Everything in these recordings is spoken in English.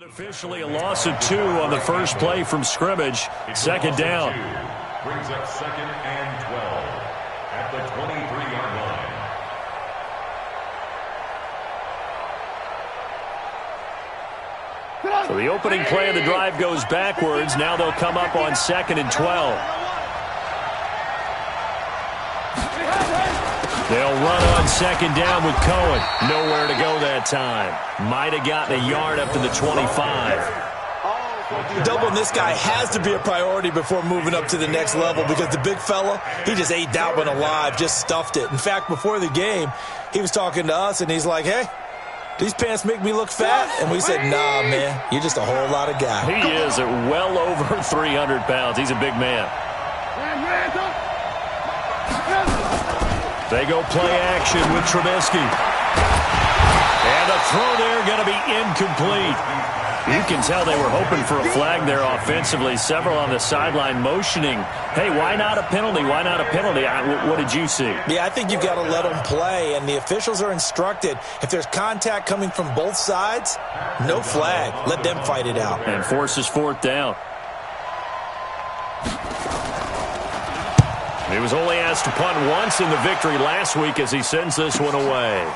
Officially a loss of 2 on the first play from scrimmage. Second down. Brings up 2nd and 12 at the 23-yard line. So the opening play of the drive goes backwards. Now they'll come up on 2nd and 12. They'll run on 2nd down with Cohen. Nowhere to go that time. Might have gotten a yard up to the 25. Doubling this guy has to be a priority before moving up to the next level because the big fella, he just ate that one alive, just stuffed it. In fact, before the game, he was talking to us, and he's like, hey, these pants make me look fat? And we said, nah, man, you're just a whole lot of guy. He is at well over 300 pounds. He's a big man. They go play action with Trubisky. And the throw there going to be incomplete. You can tell they were hoping for a flag there offensively. Several on the sideline motioning, hey, why not a penalty? Why not a penalty? What did you see? Yeah, I think you've got to let them play, and the officials are instructed. If there's contact coming from both sides, no flag. Let them fight it out. And forces 4th down. He was only asked to punt once in the victory last week as he sends this one away.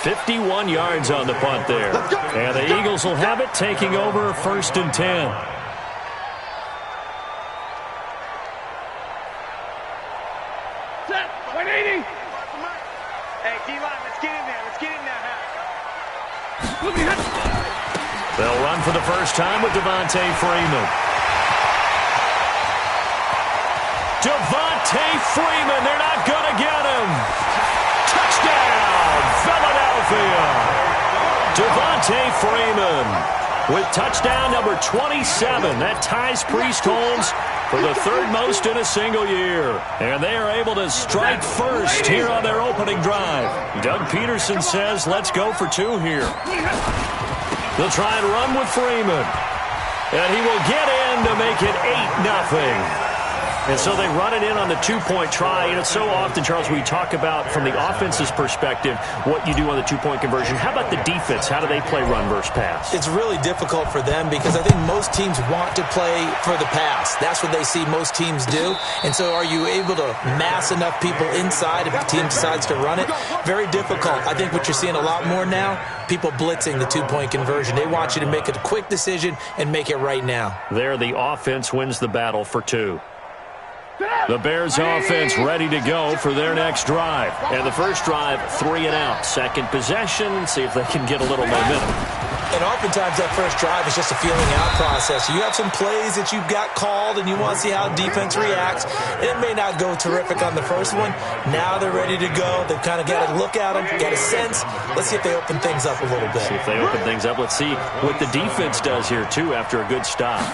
51 yards on the punt there. And the Eagles will have it, taking over 1st and 10. Set, 180. Hey, D-line, let's get in there. Let's get in there. They'll run for the first time with Devontae Freeman. Devontae Freeman, they're not going to get him. Touchdown, Philadelphia. Devontae Freeman with touchdown number 27. That ties Priest Holmes for the 3rd most in a single year. And they are able to strike first here on their opening drive. Doug Peterson says, let's go for 2 here. They'll try and run with Freeman. And he will get in to make it 8-0. And so they run it in on the 2-point try. And it's so often, Charles, we talk about from the offense's perspective what you do on the 2-point conversion. How about the defense? How do they play run versus pass? It's really difficult for them because I think most teams want to play for the pass. That's what they see most teams do. And so are you able to mass enough people inside if the team decides to run it? Very difficult. I think what you're seeing a lot more now, people blitzing the 2-point conversion. They want you to make a quick decision and make it right now. There, the offense wins the battle for 2. The Bears offense ready to go for their next drive. And the first drive, 3 and out. Second possession, see if they can get a little momentum. And oftentimes that first drive is just a feeling out process. You have some plays that you've got called and you want to see how defense reacts. It may not go terrific on the first one. Now they're ready to go. They've kind of got to look at them, get a sense. Let's see if they open things up a little bit. See if they open things up. Let's see what the defense does here, too, after a good stop.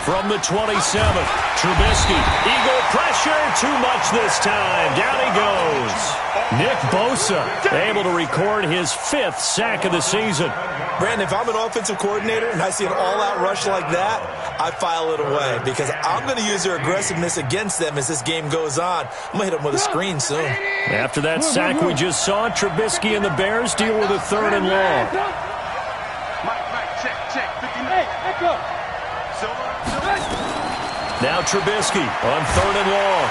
From the 27th, Trubisky. Eagle pressure, too much this time. Down he goes. Nick Bosa able to record his 5th sack of the season. Brandon, if I'm an offensive coordinator and I see an all-out rush like that, I file it away because I'm going to use their aggressiveness against them as this game goes on. I'm going to hit them with a screen soon. After that sack we just saw, Trubisky and the Bears deal with a 3rd and long. Mike, check. 59. Let's go. Now Trubisky on 3rd and long.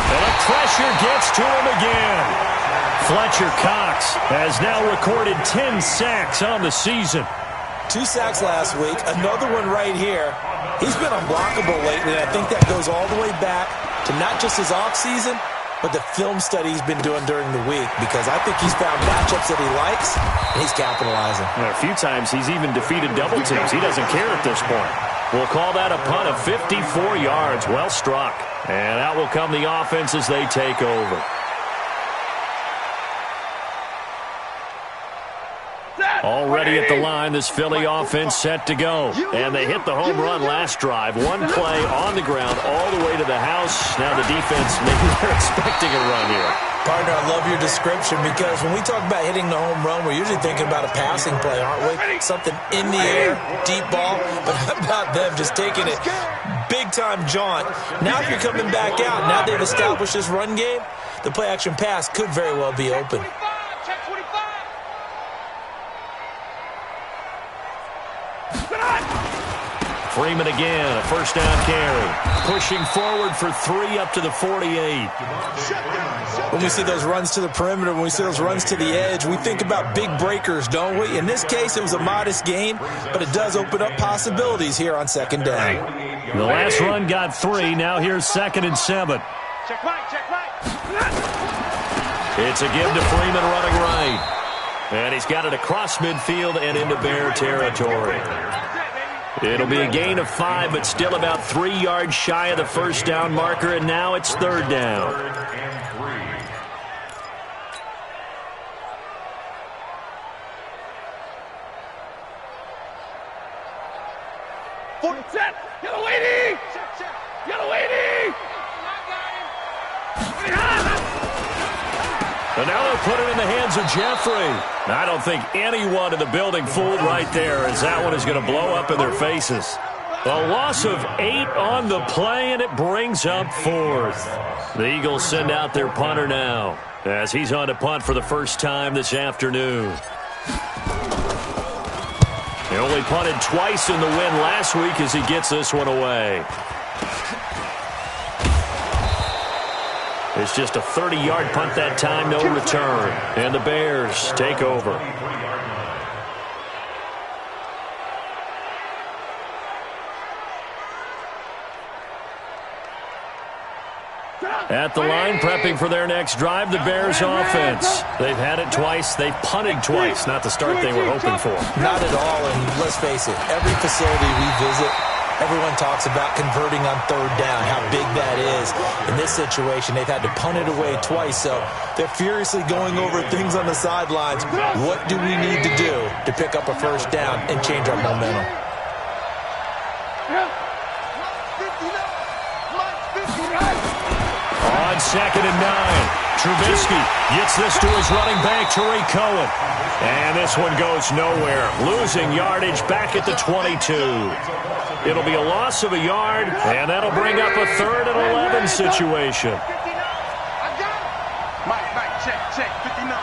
And the pressure gets to him again. Fletcher Cox has now recorded 10 sacks on the season. 2 sacks last week, another one right here. He's been unblockable lately, and I think that goes all the way back to not just his offseason, but the film study he's been doing during the week, because I think he's found matchups that he likes, and he's capitalizing. And a few times he's even defeated double teams. He doesn't care at this point. We'll call that a punt of 54 yards. Well struck. And out will come the offense as they take over. Already at the line, this Philly offense set to go. And they hit the home run last drive. One play on the ground all the way to the house. Now the defense, maybe they're expecting a run here. Partner, I love your description because when we talk about hitting the home run, we're usually thinking about a passing play, aren't we? Something in the air, deep ball. But how about them just taking it big-time jaunt? Now if you're coming back out, now they've established this run game, the play-action pass could very well be open. Freeman again, a first down carry. Pushing forward for 3 up to the 48. When we see those runs to the perimeter, when we see those runs to the edge, we think about big breakers, don't we? In this case, it was a modest gain, but it does open up possibilities here on second down. The last run got 3. Now here's 2nd and 7. Check right, check right. It's a give to Freeman running right. And he's got it across midfield and into Bear territory. It'll be a gain of 5, but still about 3 yards shy of the first down marker, and now it's 3rd down. Set. Yellow lady. Yellow lady. And now they'll put it in the hands of Jeffrey. I don't think anyone in the building fooled right there, as that one is going to blow up in their faces. A loss of 8 on the play, and it brings up 4th. The Eagles send out their punter now, as he's on to punt for the first time this afternoon. He only punted twice in the win last week as he gets this one away. It's just a 30-yard punt that time, no return. And the Bears take over. At the line, prepping for their next drive, the Bears offense. They've had it twice. They've punted twice. Not the start they were hoping for. Not at all, and let's face it, every facility we visit, everyone talks about converting on 3rd down, how big that is. In this situation, they've had to punt it away twice, so they're furiously going over things on the sidelines. What do we need to do to pick up a first down and change our momentum? On 2nd and 9, Trubisky gets this to his running back, Tariq Cohen. And this one goes nowhere, losing yardage back at the 22. It'll be a loss of a yard, and that'll bring up a 3rd and 11 situation. Check, 59.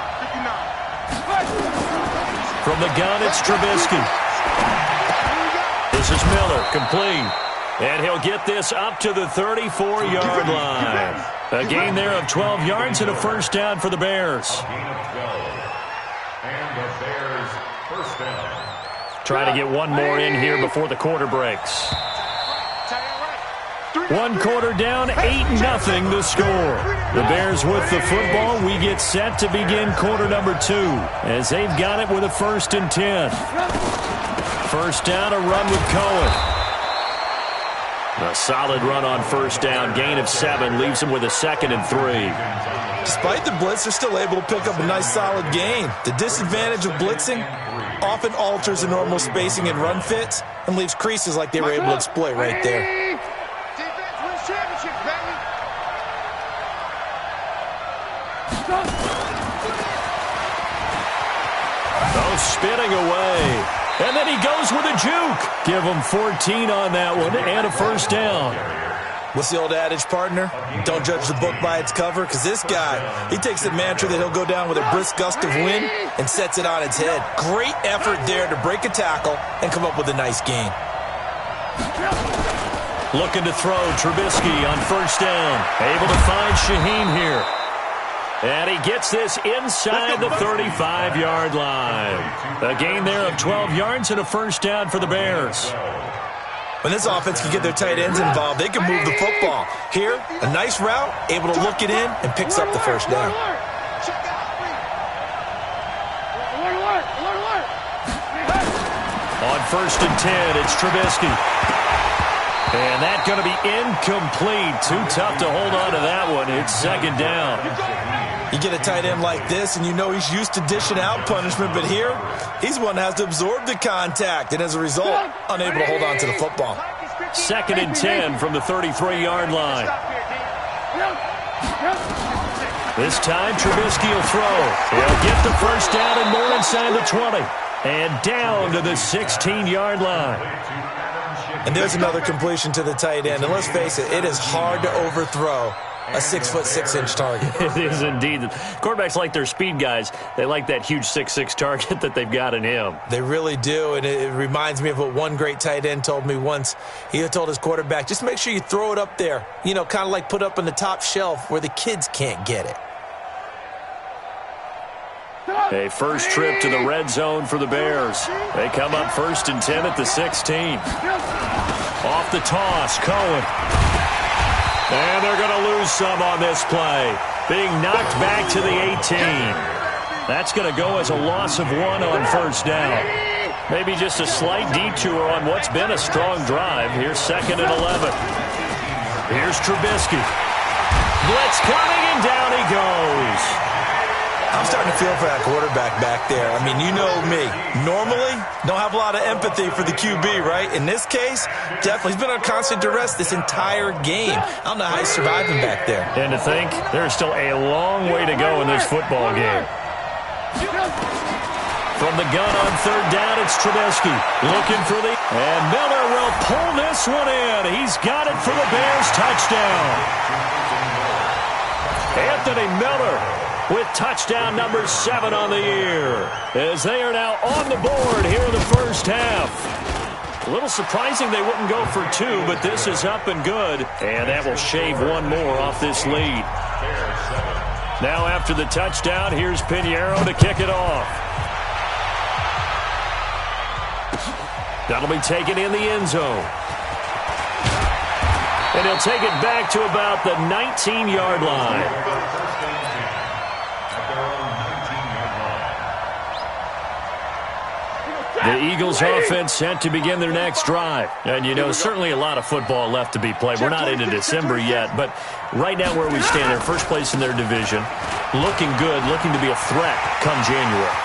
From the gun, it's Trubisky. This is Miller, complete. And he'll get this up to the 34-yard line. A gain there of 12 yards and a first down for the Bears. And the Bears first down. Trying to get one more in here before the quarter breaks. 1 quarter down, 8-0 the score. The Bears with the football. We get set to begin quarter number 2 as they've got it with a 1st and 10. First down, a run with Cohen. A solid run on first down. Gain of 7 leaves him with a 2nd and 3. Despite the blitz, they're still able to pick up a nice solid gain. The disadvantage of blitzing often alters the normal spacing and run fits and leaves creases like they were able to exploit right there. Defense wins championships, baby. Oh, spinning away. And then he goes with a juke. Give him 14 on that one and a first down. What's the old adage, partner? Don't judge the book by its cover, because this guy, he takes the mantra that he'll go down with a brisk gust of wind and sets it on its head. Great effort there to break a tackle and come up with a nice gain. Looking to throw, Trubisky on first down. Able to find Shaheen here. And he gets this inside the 35-yard line. A gain there of 12 yards and a first down for the Bears. When this offense can get their tight ends involved, they can move the football. Here, a nice route, able to look it in, and picks up the first down. On 1st and 10, it's Trubisky. And that's going to be incomplete. Too tough to hold on to that one. It's 2nd down. You get a tight end like this, and you know he's used to dishing out punishment, but here, he's one that has to absorb the contact, and as a result, unable to hold on to the football. 2nd and 10 from the 33-yard line. This time, Trubisky will throw. He'll get the first down and more inside the 20. And down to the 16-yard line. And there's another completion to the tight end. And let's face it, it is hard to overthrow a 6'6" target. It is indeed. Quarterbacks like their speed guys. They like that huge 6'6" target that they've got in him. They really do, and it reminds me of what one great tight end told me once. He told his quarterback, just make sure you throw it up there, you know, kind of like put up on the top shelf where the kids can't get it. A first trip to the red zone for the Bears. They come up 1st and 10 at the 16. Off the toss, Cohen. And they're going to lose some on this play. Being knocked back to the 18. That's going to go as a loss of 1 on 1st down. Maybe just a slight detour on what's been a strong drive. Here's 2nd and 11. Here's Trubisky. Blitz coming, and down he goes. I'm starting to feel for that quarterback back there. I mean, you know me. Normally, don't have a lot of empathy for the QB, right? In this case, definitely. He's been under constant duress this entire game. I don't know how he's surviving back there. And to think, there's still a long way to go in this football game. From the gun on 3rd down, it's Trubisky. Looking for the... And Miller will pull this one in. He's got it for the Bears touchdown. Anthony Miller with touchdown number 7 on the year, as they are now on the board here in the 1st half. A little surprising they wouldn't go for 2, but this is up and good, and that will shave 1 more off this lead. Now after the touchdown, here's Pinheiro to kick it off. That'll be taken in the end zone. And he'll take it back to about the 19-yard line. The Eagles offense set to begin their next drive. And, you know, certainly a lot of football left to be played. We're not into December yet, but right now where we stand, they're first place in their division. Looking good, looking to be a threat come January.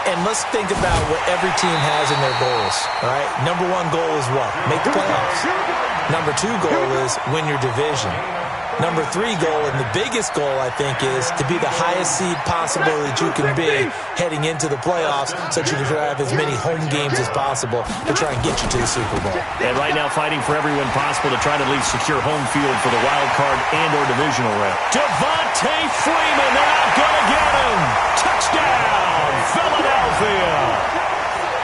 And let's think about what every team has in their goals, all right? Number 1 goal is what? Make the playoffs. Number 2 goal is win your division. Number 3 goal, and the biggest goal, I think, is to be the highest seed possible that you can be heading into the playoffs so that you can have as many home games as possible to try and get you to the Super Bowl. And right now fighting for every win possible to try to at least secure home field for the wild card and or divisional round. Devontae Freeman, they're not going to get him. Touchdown, Philadelphia.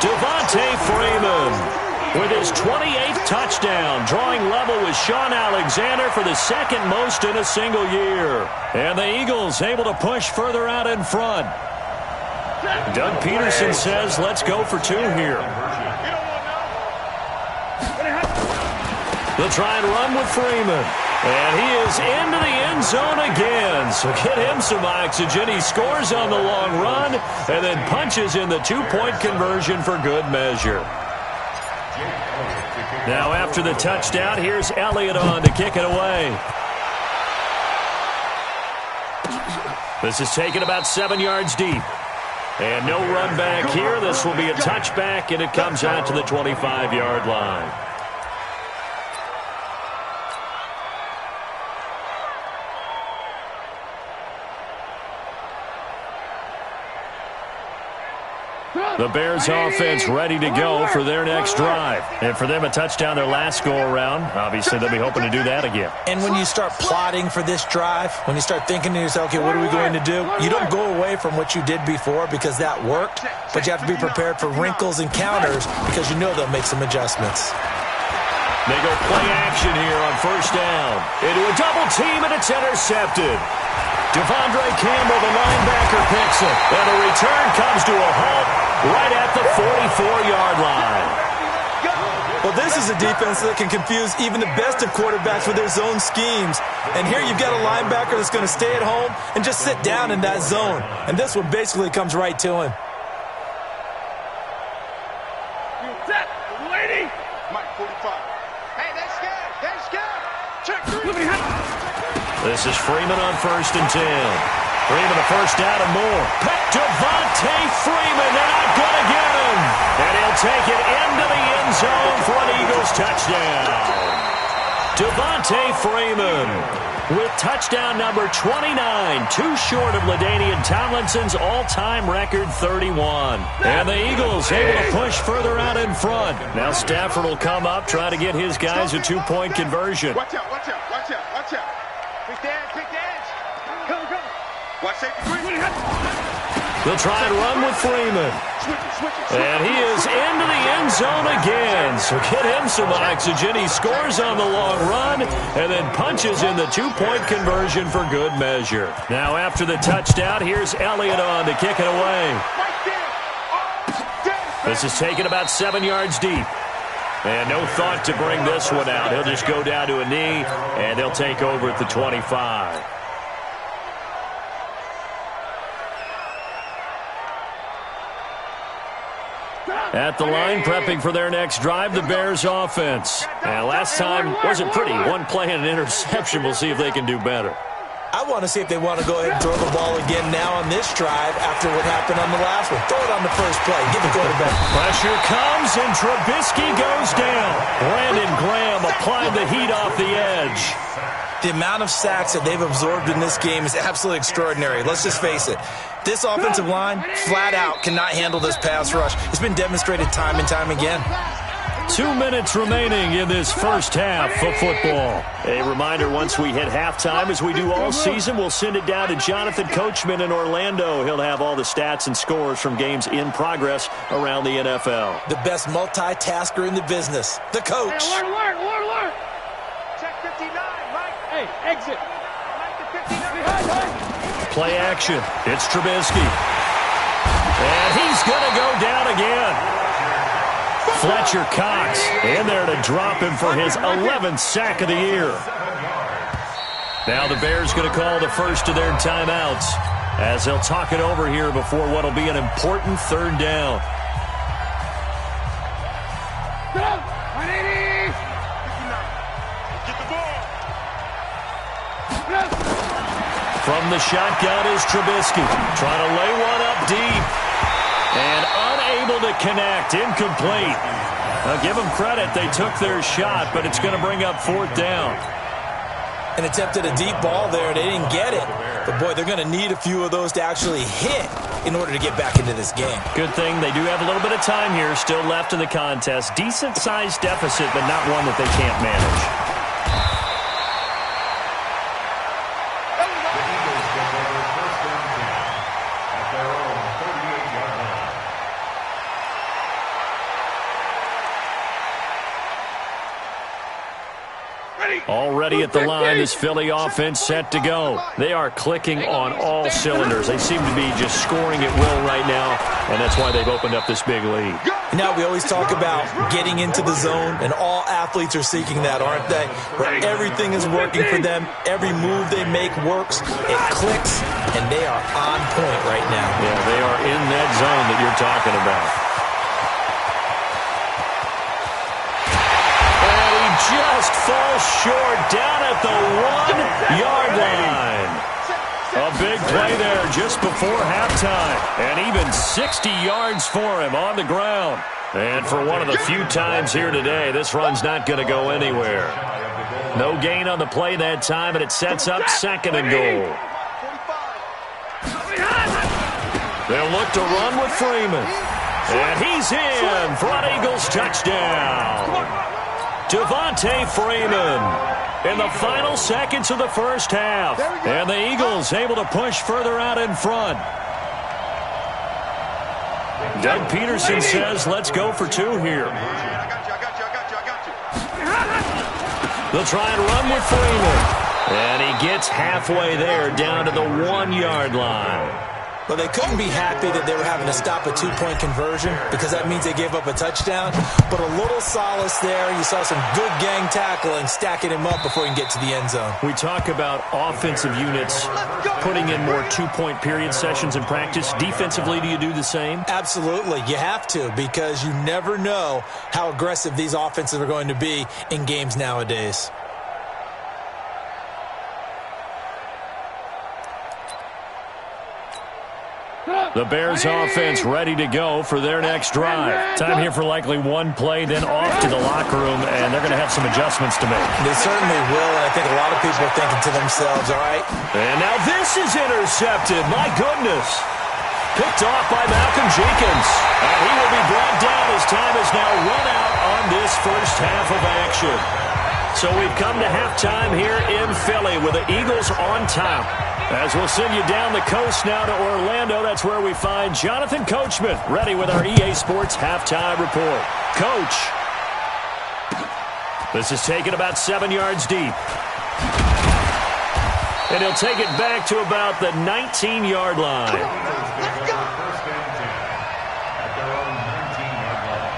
Devontae Freeman with his 28th touchdown, drawing level with Sean Alexander for the 2nd most in a single year. And the Eagles able to push further out in front. Doug Peterson says, let's go for 2 here. They'll try and run with Freeman. And he is into the end zone again. So get him some oxygen. He scores on the long run and then punches in the 2-point conversion for good measure. Now after the touchdown, here's Elliott on to kick it away. This is taken about 7 yards deep. And no run back here. This will be a touchback, and it comes out to the 25-yard line. The Bears offense ready to go for their next drive. And for them, a touchdown their last go-around. Obviously, they'll be hoping to do that again. And when you start plotting for this drive, when you start thinking to yourself, okay, what are we going to do? You don't go away from what you did before because that worked, but you have to be prepared for wrinkles and counters because you know they'll make some adjustments. They go play action here on 1st down. Into a double team, and it's intercepted. Devondre Campbell, the linebacker, picks it. And the return comes to a halt right at the 44-yard line. Well, this is a defense that can confuse even the best of quarterbacks with their zone schemes. And here you've got a linebacker that's going to stay at home and just sit down in that zone. And this one basically comes right to him. Set, lady. Mike 45. Hey, that's good. That's good. Check 3. This is Freeman on 1st and 10. Freeman the 1st down and more. Devontae Freeman, they're not going to get him. And he'll take it into the end zone for an Eagles touchdown. Devontae Freeman with touchdown number 29, too short of LaDainian Tomlinson's all-time record 31. And the Eagles able to push further out in front. Now Stafford will come up, try to get his guys a 2-point conversion. Watch out, watch out, watch out, watch out. We stand They'll try and run with Freeman. And he is into the end zone again. So get him some oxygen. He scores on the long run and then punches in the two-point conversion for good measure. Now after the touchdown, here's Elliott on to kick it away. This is taken about 7 yards deep. And no thought to bring this one out. He'll just go down to a knee, and they'll take over at the 25. At the line, prepping for their next drive, the Bears offense. And last time wasn't pretty. One play and an interception. We'll see if they can do better. I want to see if they want to go ahead and throw the ball again now on this drive after what happened on the last one. Throw it on the first play. Give the quarterback. Pressure comes, and Trubisky goes down. Brandon Graham applied the heat off the edge. The amount of sacks that they've absorbed in this game is absolutely extraordinary. Let's just face it. This offensive line, flat out, cannot handle this pass rush. It's been demonstrated time and time again. 2 minutes remaining in this first half of football. A reminder, once we hit halftime, as we do all season, we'll send it down to Jonathan Coachman in Orlando. He'll have all the stats and scores from games in progress around the NFL. The best multitasker in the business, the coach. Alert. Check 59, Mike. Hey, exit. Play action. It's Trubisky. And he's going to go down again. Fletcher Cox in there to drop him for his 11th sack of the year. Now the Bears going to call the first of their timeouts as they'll talk it over here before what will be an important third down. From the shotgun is Trubisky. Trying to lay one up deep. And unable to connect. Incomplete. I'll give them credit. They took their shot, but it's going to bring up fourth down. And attempted a deep ball there. They didn't get it. But, boy, they're going to need a few of those to actually hit in order to get back into this game. Good thing they do have a little bit of time here still left in the contest. Decent-sized deficit, but not one that they can't manage. Already at the line, this Philly offense set to go. They are clicking on all cylinders. They seem to be just scoring at will right now, and that's why they've opened up this big lead. Now, we always talk about getting into the zone, and all athletes are seeking that, aren't they? Where everything is working for them. Every move they make works. It clicks, and they are on point right now. Yeah, they are in that zone that you're talking about. Just falls short down at the 1-yard line. A big play there just before halftime. And even 60 yards for him on the ground. And for one of the few times here today, this run's not going to go anywhere. No gain on the play that time, and it sets up second and goal. They'll look to run with Freeman. And he's in for an Eagles touchdown. Devontae Freeman in the final seconds of the first half. And the Eagles able to push further out in front. Doug Peterson says, let's go for two here. They'll try and run with Freeman. And he gets halfway there down to the 1-yard line. Well, they couldn't be happy that they were having to stop a two-point conversion because that means they gave up a touchdown. But a little solace there. You saw some good gang tackling, stacking him up before he can get to the end zone. We talk about offensive units putting in more two-point period sessions in practice. Defensively, do you do the same? Absolutely. You have to because you never know how aggressive these offenses are going to be in games nowadays. The Bears offense ready to go for their next drive. Time here for likely one play, then off to the locker room, and they're going to have some adjustments to make. They certainly will, and I think a lot of people are thinking to themselves, all right. And now this is intercepted. My goodness. Picked off by Malcolm Jenkins. And he will be brought down as time has now run out on this first half of action. So we've come to halftime here in Philly with the Eagles on top. As we'll send you down the coast now to Orlando, that's where we find Jonathan Coachman, ready with our EA Sports halftime report. Coach. This is taken about 7 yards deep. And he'll take it back to about the 19-yard line. Let's go. First and 10 at their own 19-yard line.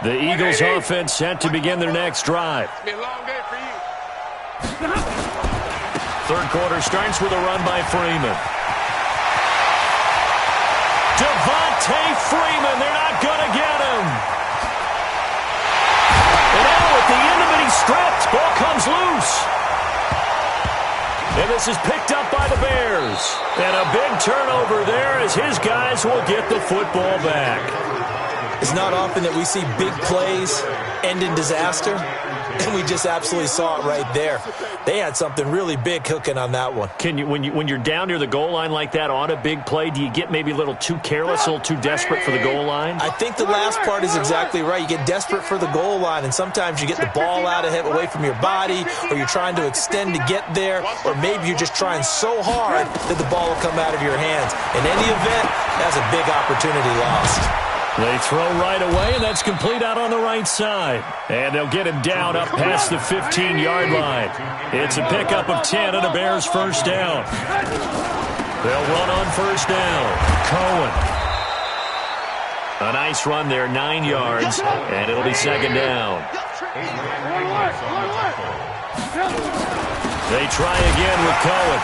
The Eagles offense set to begin their next drive. It's been a long day for you. Third quarter starts with a run by Freeman. Devontae Freeman, they're not going to get him. And at the end of it, he's stripped. Ball comes loose. And this is picked up by the Bears. And a big turnover there as his guys will get the football back. It's not often that we see big plays end in disaster, and we just absolutely saw it right there. They had something really big cooking on that one. Can you, when you're down near the goal line like that on a big play, do you get maybe a little too careless, a little too desperate for the goal line? I think the last part is exactly right. You get desperate for the goal line, and sometimes you get the ball out of it, away from your body, or you're trying to extend to get there, or maybe you're just trying so hard that the ball will come out of your hands. In any event, that's a big opportunity lost. They throw right away, and that's complete out on the right side. And they'll get him down up past the 15-yard line. It's a pickup of 10 and a Bears first down. They'll run on first down. Cohen. A nice run there, 9 yards, and it'll be second down. They try again with Cohen.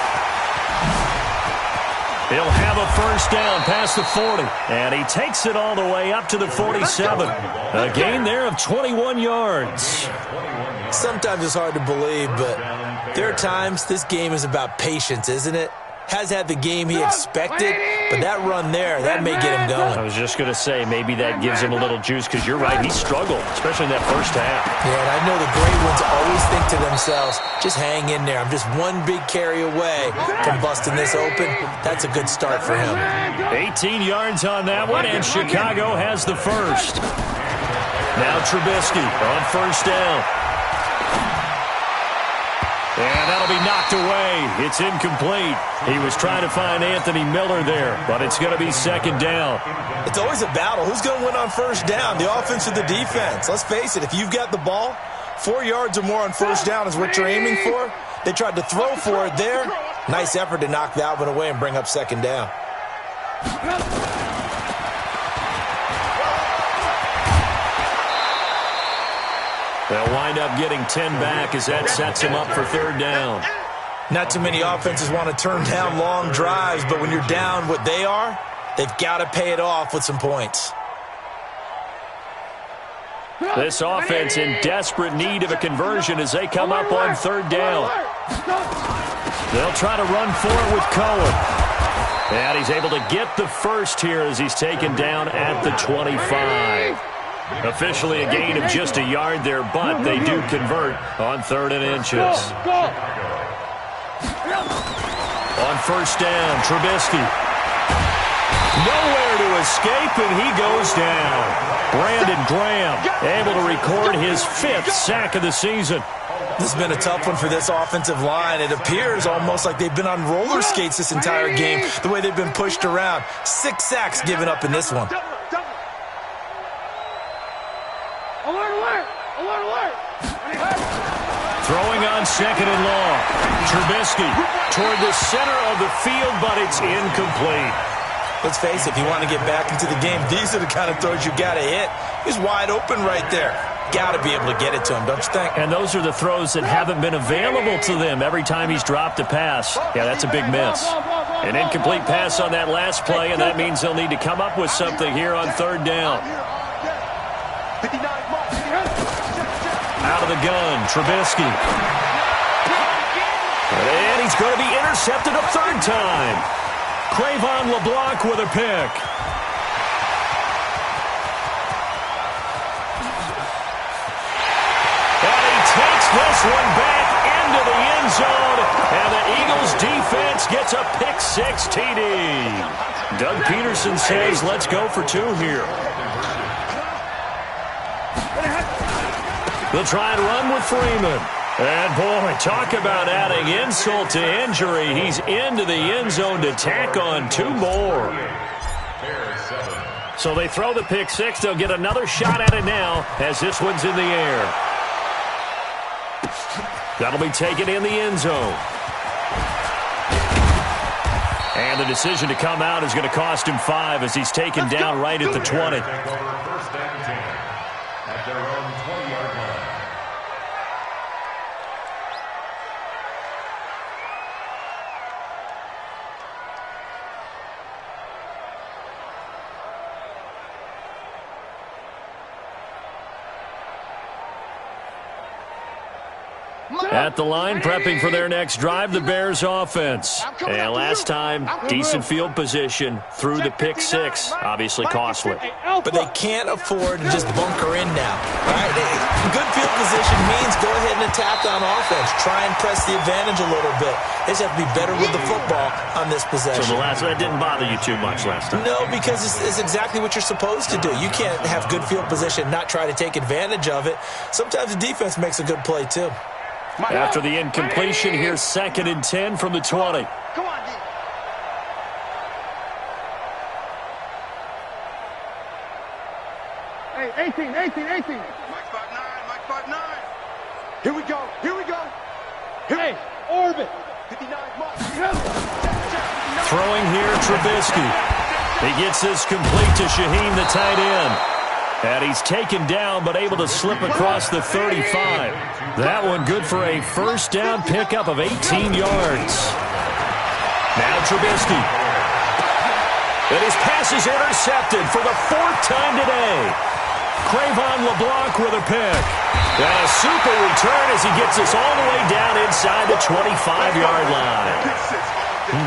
He'll have a first down past the 40, and he takes it all the way up to the 47. A gain there of 21 yards. Sometimes it's hard to believe, but there are times this game is about patience, isn't it? Has had the game he expected, but that run there, that may get him going. I was just going to say, maybe that gives him a little juice, because you're right, he struggled, especially in that first half. Yeah, and I know the great ones always think to themselves, just hang in there. I'm just one big carry away from busting this open. That's a good start for him. 18 yards on that one, and Chicago has the first. Now Trubisky on first down. And that'll be knocked away. It's incomplete. He was trying to find Anthony Miller there, but it's going to be second down. It's always a battle. Who's going to win on first down, the offense or the defense? Let's face it, if you've got the ball, 4 yards or more on first down is what you're aiming for. They tried to throw for it there. Nice effort to knock that one away and bring up second down. They'll wind up getting 10 back as that sets him up for third down. Not too many offenses want to turn down long drives, but when you're down what they are, they've got to pay it off with some points. This offense in desperate need of a conversion as they come up on third down. They'll try to run for it with Cohen. And he's able to get the first here as he's taken down at the 25. Officially a gain of just a yard there, but they do convert on 3rd and inches. On first down, Trubisky. Nowhere to escape, and he goes down. Brandon Graham able to record his 5th sack of the season. This has been a tough one for this offensive line. It appears almost like they've been on roller skates this entire game, the way they've been pushed around. 6 sacks given up in this one. Throwing on second and long. Trubisky toward the center of the field, but it's incomplete. Let's face it, if you want to get back into the game, these are the kind of throws you got to hit. He's wide open right there. Got to be able to get it to him, don't you think? And those are the throws that haven't been available to them every time he's dropped a pass. Yeah, that's a big miss. An incomplete pass on that last play, and that means they'll need to come up with something here on third down. Out of the gun, Trubisky. And he's going to be intercepted a third time. Cravon LeBlanc with a pick. And he takes this one back into the end zone. And the Eagles defense gets a pick 6 TD. Doug Peterson says, let's go for 2 here. They'll try and run with Freeman. And, boy, talk about adding insult to injury. He's into the end zone to tack on 2 more. So they throw the pick six. They'll get another shot at it now as this one's in the air. That'll be taken in the end zone. And the decision to come out is going to cost him 5 as he's taken down right at the 20. First and 10 at their own 20-yard line. At the line, prepping for their next drive, the Bears offense. And last time, decent field position through the pick six. Obviously costly. But they can't afford to just bunker in now. Right? Good field position means go ahead and attack on offense. Try and press the advantage a little bit. They just have to be better with the football on this possession. So that didn't bother you too much last time? No, because it's exactly what you're supposed to do. You can't have good field position, not try to take advantage of it. Sometimes the defense makes a good play, too. After the incompletion, here's 2nd and 10 from the 20. Come on, D. Hey, 18. Mike 5'9", Mike 5'9". Here we go. Hey, orbit. 59, Mike. Throwing here, Trubisky. He gets this complete to Shaheen, the tight end. And he's taken down, but able to slip across the 35. That one good for a first down pickup of 18 yards. Now Trubisky. And his pass is intercepted for the 4th time today. Cravon LeBlanc with a pick. And a super return as he gets us all the way down inside the 25-yard line.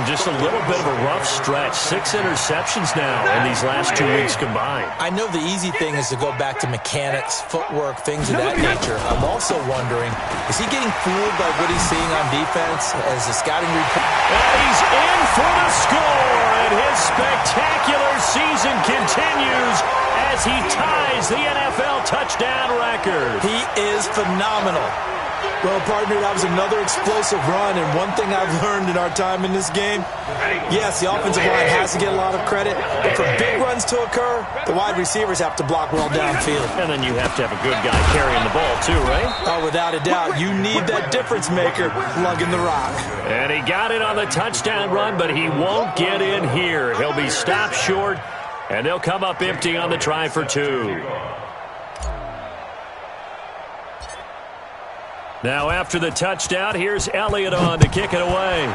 Just a little bit of a rough stretch. 6 interceptions now in these last 2 weeks combined. I know the easy thing is to go back to mechanics, footwork, things of that nature. I'm also wondering, is he getting fooled by what he's seeing on defense as the scouting report? And he's in for the score, and his spectacular season continues as he ties the NFL touchdown record. He is phenomenal. Well, partner, that was another explosive run, and one thing I've learned in our time in this game, yes, the offensive line has to get a lot of credit, but for big runs to occur, the wide receivers have to block well downfield. And then you have to have a good guy carrying the ball, too, right? Oh, without a doubt. You need that difference maker lugging the rock. And he got it on the touchdown run, but he won't get in here. He'll be stopped short, and they'll come up empty on the try for 2. Now after the touchdown, here's Elliott on to kick it away.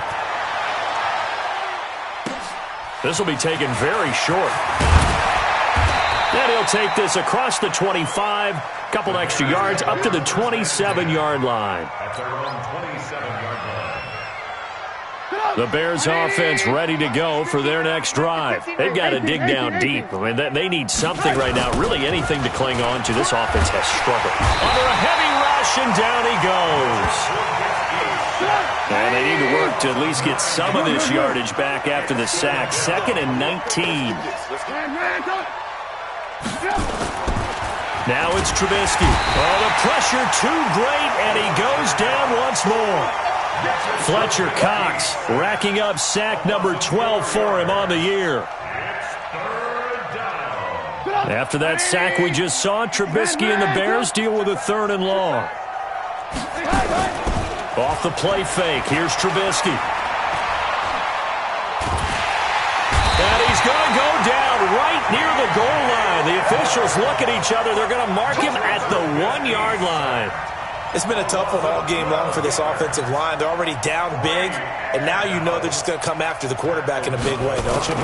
This will be taken very short. Then he'll take this across the 25, couple extra yards up to the 27-yard line. At their own 27-yard line. The Bears offense ready to go for their next drive. They've got to dig down deep. I mean, they need something right now, really anything to cling on to. This offense has struggled. Under a heavy rush, and down he goes. And they need to work to at least get some of this yardage back after the sack. 2nd and 19. Now it's Trubisky. Oh, the pressure too great, and he goes down once more. Fletcher Cox racking up sack number 12 for him on the year. After that sack we just saw, Trubisky and the Bears deal with a 3rd and long. Off the play fake, here's Trubisky. And he's going to go down right near the goal line. The officials look at each other. They're going to mark him at the 1-yard line. It's been a tough one all game long for this offensive line. They're already down big, and now you know they're just going to come after the quarterback in a big way, don't you?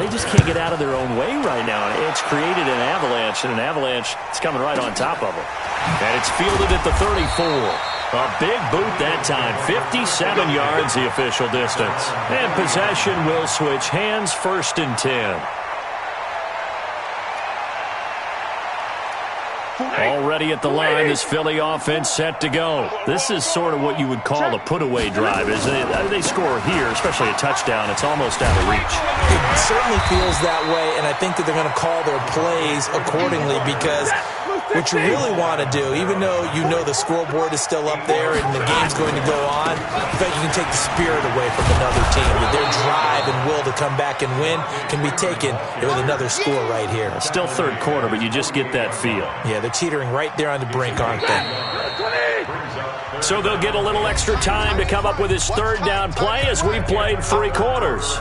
They just can't get out of their own way right now. It's created an avalanche, and an avalanche is coming right on top of them. And it's fielded at the 34. A big boot that time. 57 yards the official distance. And possession will switch hands, 1st and 10. Already at the line, this Philly offense set to go. This is sort of what you would call a put-away drive. As they score here, especially a touchdown, it's almost out of reach. It certainly feels that way, and I think that they're going to call their plays accordingly because what you really want to do, even though you know the scoreboard is still up there and the game's going to go on, in fact, you can take the spirit away from another team. Their drive and will to come back and win can be taken with another score right here. Still third quarter, but you just get that feel. Yeah, they're teetering right there on the brink, aren't they? So they'll get a little extra time to come up with his third down play as we played 3 quarters.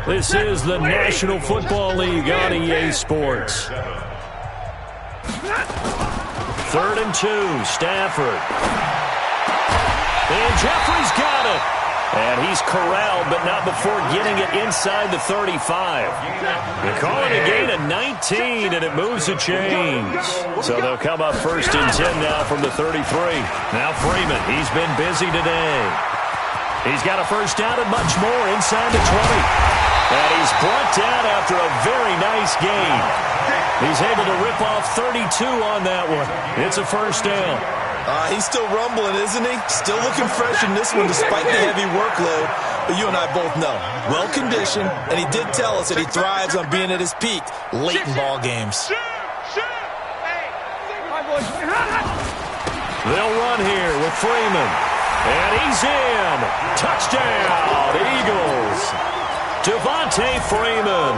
This is the National Football League on EA Sports. 3rd and 2, Stafford. And Jeffrey's got it. And he's corralled, but not before getting it inside the 35. They call it a gain of 19, and it moves the chains. So they'll come up 1st and 10 now from the 33. Now Freeman, he's been busy today. He's got a first down and much more inside the 20. And he's brought down after a very nice gain. He's able to rip off 32 on that one. It's a first down. He's still rumbling, isn't he? Still looking fresh in this one despite the heavy workload. But you and I both know, well-conditioned, and he did tell us that he thrives on being at his peak late in ball games. They'll run here with Freeman. And he's in. Touchdown, Eagles. Devontae Freeman,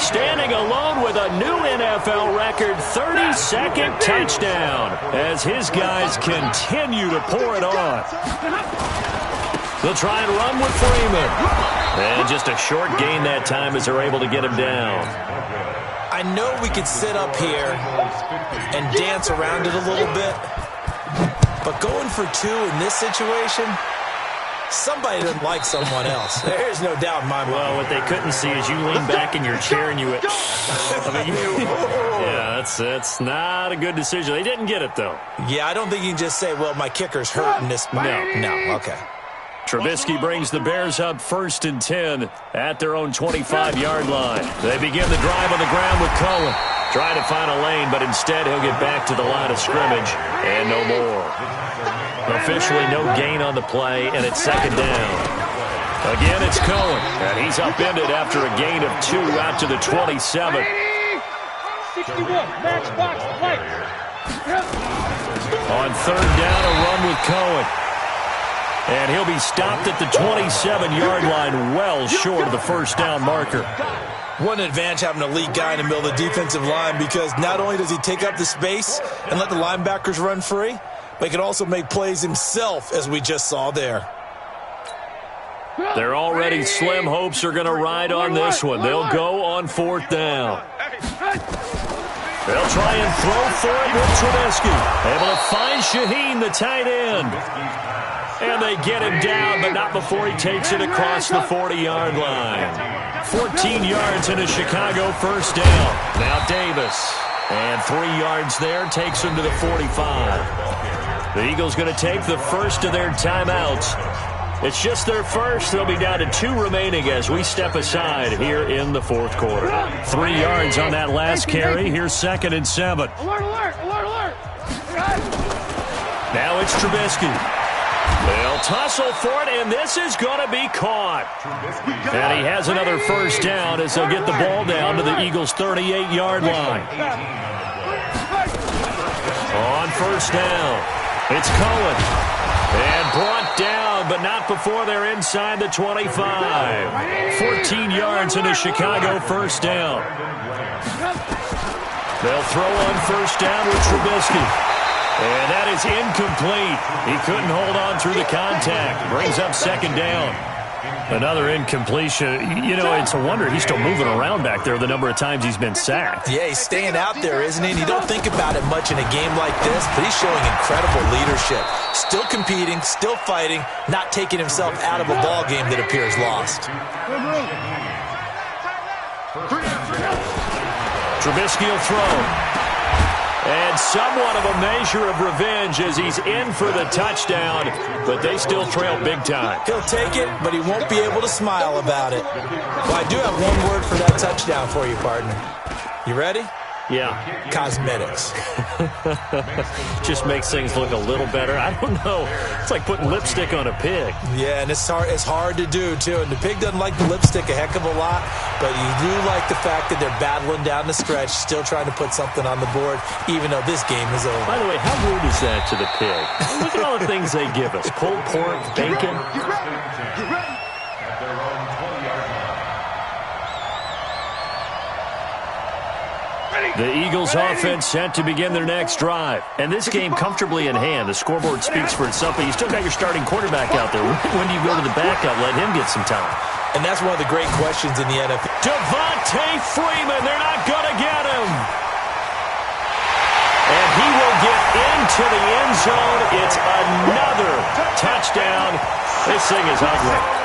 standing alone with a new NFL record 32nd touchdown as his guys continue to pour it on. They'll try and run with Freeman. And just a short gain that time as they're able to get him down. I know we could sit up here and dance around it a little bit, but going for 2 in this situation, somebody doesn't like someone else. There's no doubt in my mind. Well, what they couldn't see is you lean back in your chair and you went, yeah, that's not a good decision. They didn't get it, though. Yeah, I don't think you can just say, well, my kicker's hurting this spot. No, okay. Trubisky brings the Bears up 1st and 10 at their own 25-yard line. They begin the drive on the ground with Cohen. Trying to find a lane, but instead he'll get back to the line of scrimmage and no more. Officially no gain on the play, and it's 2nd down. Again, it's Cohen, and he's upended after a gain of 2 out to the 27. 61, match box, light. On 3rd down, a run with Cohen. And he'll be stopped at the 27-yard line, well short of the first down marker. What an advantage having a lead guy in the middle of the defensive line, because not only does he take up the space and let the linebackers run free, but he can also make plays himself, as we just saw there. Their already slim hopes are going to ride on this one. They'll go on 4th down. They'll try and throw for it with Trubisky. Able to find Shaheen, the tight end. And they get him down, but not before he takes it across the 40-yard line. 14 yards in a Chicago first down. Now Davis. And 3 yards there takes him to the 45. The Eagles going to take the first of their timeouts. It's just their first. They'll be down to 2 remaining as we step aside here in the 4th quarter. 3 yards on that last carry. Here's 2nd and 7. Alert, alert, alert, alert. Now it's Trubisky. They'll tussle for it, and this is going to be caught. And he has another first down as they'll get the ball down to the Eagles' 38-yard line. On 1st down, it's Cohen. And brought down, but not before they're inside the 25. 14 yards in a Chicago first down. They'll throw on 1st down with Trubisky. And that is incomplete. He couldn't hold on through the contact. Brings up 2nd down. Another incompletion. You know, it's a wonder he's still moving around back there the number of times he's been sacked. Yeah, he's staying out there, isn't he? And you don't think about it much in a game like this, but he's showing incredible leadership. Still competing, still fighting, not taking himself out of a ball game that appears lost. Trubisky will throw. And somewhat of a measure of revenge as he's in for the touchdown, but they still trail big time. He'll take it, but he won't be able to smile about it. Well, I do have one word for that touchdown for you, partner. You ready? Yeah. Cosmetics. Just makes things look a little better. I don't know. It's like putting lipstick on a pig. Yeah, and it's hard to do, too. And the pig doesn't like the lipstick a heck of a lot, but you do like the fact that they're battling down the stretch, still trying to put something on the board, even though this game is over. By the way, how rude is that to the pig? Look at all the things they give us. Pulled pork, bacon. At their own 20-yard line. The Eagles offense set to begin their next drive. And this game comfortably in hand. The scoreboard speaks for itself, but you still got your starting quarterback out there. When do you go to the backup? Let him get some time. And that's one of the great questions in the NFL. Devontae Freeman, they're not going to get him. And he will get into the end zone. It's another touchdown. This thing is ugly.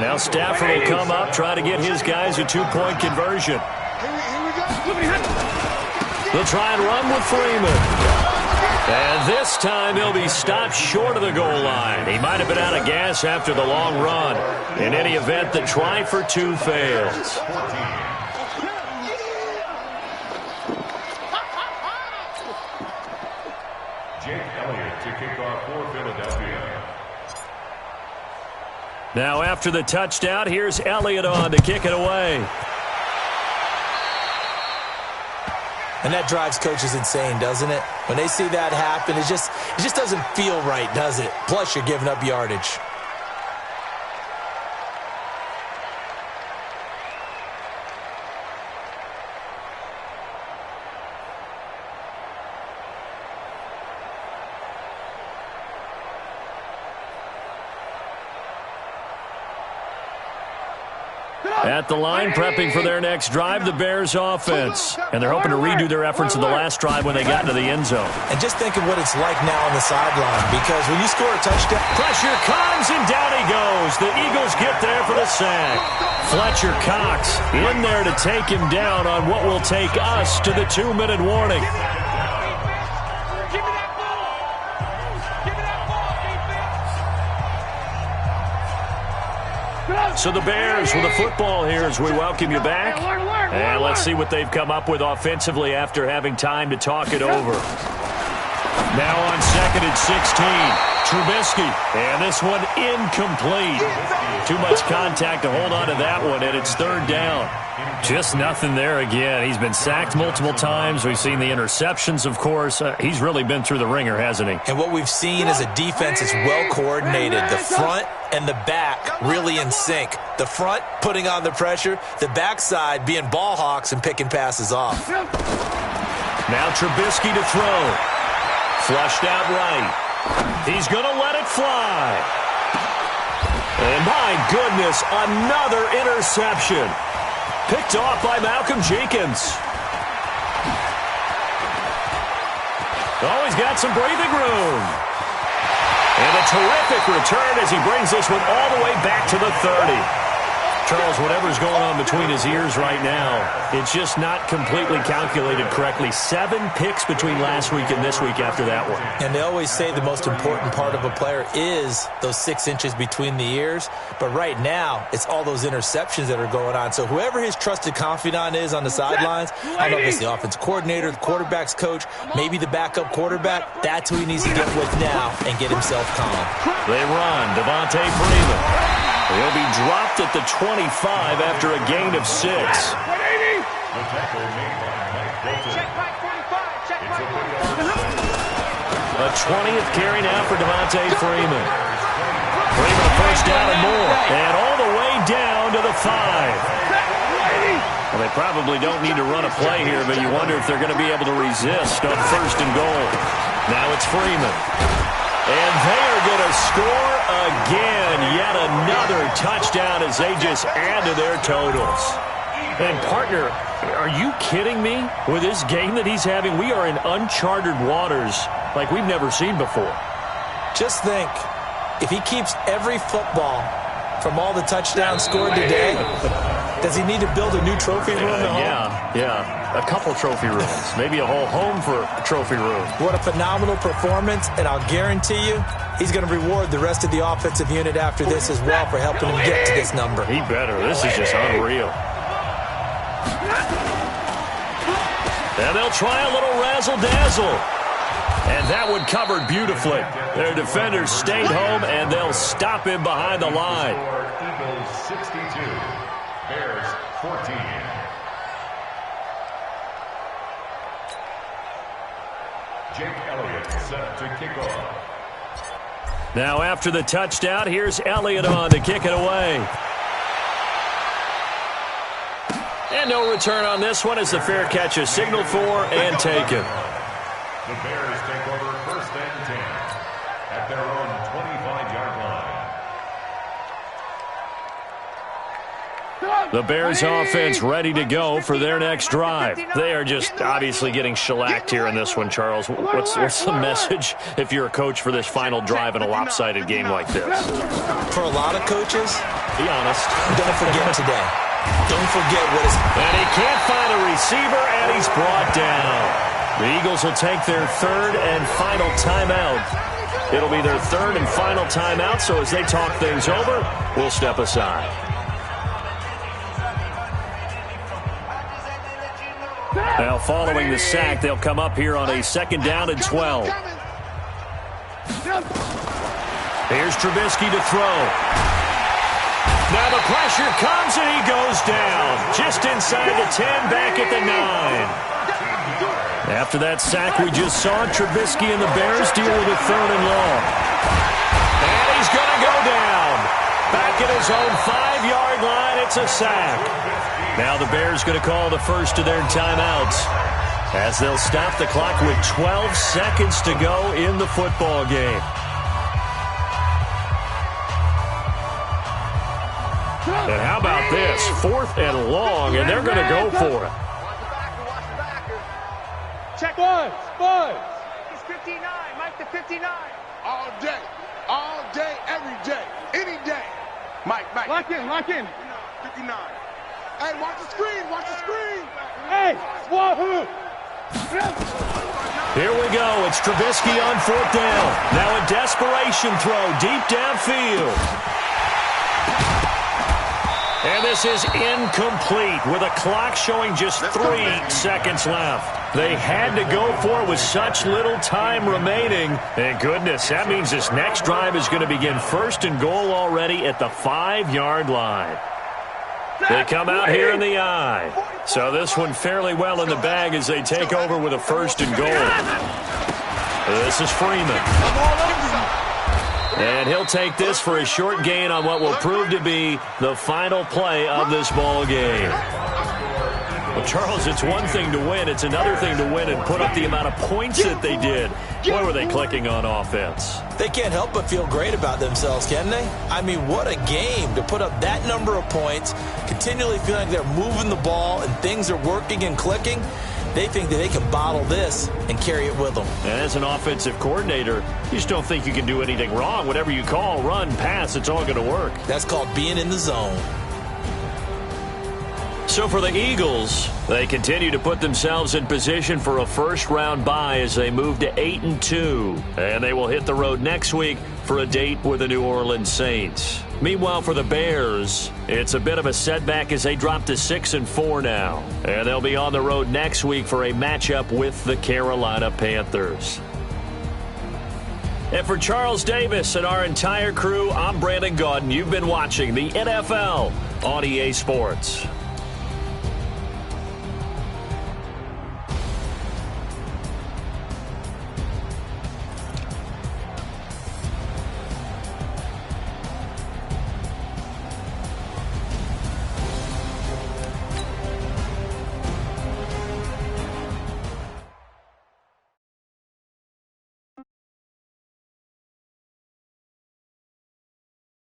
Now Stafford will come up, try to get his guys a two-point conversion. They'll try and run with Freeman. And this time he'll be stopped short of the goal line. He might have been out of gas after the long run. In any event, the try for two fails. Jake Elliott to kick off for Philadelphia. Now after the touchdown, here's Elliott on to kick it away. And that drives coaches insane, doesn't it? When they see that happen, it just doesn't feel right, does it? Plus, you're giving up yardage. At the line, prepping for their next drive, the Bears offense. And they're hoping to redo their efforts of the last drive when they got into the end zone. And just think of what it's like now on the sideline, because when you score a touchdown... Pressure comes, and down he goes. The Eagles get there for the sack. Fletcher Cox in there to take him down on what will take us to the 2-minute warning. So the Bears with the football here as we welcome you back. And let's see what they've come up with offensively after having time to talk it over. Now on 2nd and 16, Trubisky. And this one incomplete. Too much contact to hold on to that one, and it's 3rd down. Just nothing there again. He's been sacked multiple times. We've seen the interceptions, of course. He's really been through the ringer, hasn't he? And what we've seen is a defense that's well coordinated. The front and the back really in sync. The front putting on the pressure, the backside being ball hawks and picking passes off. Now Trubisky to throw. Flushed out right. He's going to let it fly. And my goodness, another interception. Picked off by Malcolm Jenkins. He's got some breathing room. And a terrific return as he brings this one all the way back to the 30. Charles, whatever's going on between his ears right now, it's just not completely calculated correctly. 7 picks between last week and this week after that one. And they always say the most important part of a player is those 6 inches between the ears. But right now, it's all those interceptions that are going on. So whoever his trusted confidant is on the sidelines, I don't know if it's the offensive coordinator, the quarterback's coach, maybe the backup quarterback, that's who he needs to get with now and get himself calm. They run. Devontae Freeman. He'll be dropped at the 25 after a gain of 6. The tackle made by Mike Bolton. A 20th carry now for Devontae Freeman. Freeman a first down and more. And all the way down to the 5. Well, they probably don't need to run a play here, but you wonder if they're going to be able to resist on 1st and goal. Now it's Freeman. And they are going to score again. Yet another touchdown as they just add to their totals. And, partner, are you kidding me? With this game that he's having, we are in uncharted waters like we've never seen before. Just think, if he keeps every football from all the touchdowns scored today? Does he need to build a new trophy room at home? Yeah. A couple trophy rooms. Maybe a whole home for a trophy room. What a phenomenal performance, and I'll guarantee you he's going to reward the rest of the offensive unit after this as well for helping him get to this number. He better. This is just unreal. And they'll try a little razzle-dazzle. And that one covered beautifully. Their defenders stayed home, and they'll stop him behind the line. Eagles 62, Bears 14. Jake Elliott set to kick off. Now after the touchdown, here's Elliott on to kick it away. And no return on this one as the fair catch is signaled for and taken. The Bears take over 1st and 10 at their own 25-yard line. The Bears offense ready to go for their next drive. They are just obviously getting shellacked here in this one, Charles. What's the message if you're a coach for this final drive in a lopsided game like this? For a lot of coaches, be honest, don't forget today. Don't forget what is... And he can't find a receiver, and he's brought down. The Eagles will take their third and final timeout. It'll be their third and final timeout, so as they talk things over, we'll step aside. Now, following the sack, they'll come up here on a 2nd down and 12. Here's Trubisky to throw. Now the pressure comes, and he goes down. Just inside the 10, back at the 9. After that sack we just saw, Trubisky and the Bears deal with a 3rd and long. And he's going to go down. Back at his own 5-yard line, it's a sack. Now the Bears going to call the first of their timeouts as they'll stop the clock with 12 seconds to go in the football game. And how about this? 4th and long, and they're going to go for it. Check one. He's 59. Mike the 59. All day, every day, any day. Mike. Lock in. 59. Hey, watch the screen. Hey, wahoo. Here we go. It's Trubisky on 4th down. Now a desperation throw deep downfield. And this is incomplete with a clock showing just 3 seconds left. They had to go for it with such little time remaining. And goodness, that means this next drive is going to begin 1st and goal already at the 5-yard line. They come out here in the eye. So this one fairly well in the bag as they take over with a 1st and goal. This is Freeman. And he'll take this for a short gain on what will prove to be the final play of this ball game. Well, Charles, it's one thing to win. It's another thing to win and put up the amount of points that they did. Boy, were they clicking on offense. They can't help but feel great about themselves, can they? I mean, what a game to put up that number of points, continually feeling like they're moving the ball and things are working and clicking. They think that they can bottle this and carry it with them. And as an offensive coordinator, you just don't think you can do anything wrong. Whatever you call, run, pass, it's all going to work. That's called being in the zone. So for the Eagles, they continue to put themselves in position for a first-round bye as they move to 8-2. And they will hit the road next week for a date with the New Orleans Saints. Meanwhile, for the Bears, it's a bit of a setback as they drop to 6-4 now. And they'll be on the road next week for a matchup with the Carolina Panthers. And for Charles Davis and our entire crew, I'm Brandon Gaudin. You've been watching the NFL on EA Sports.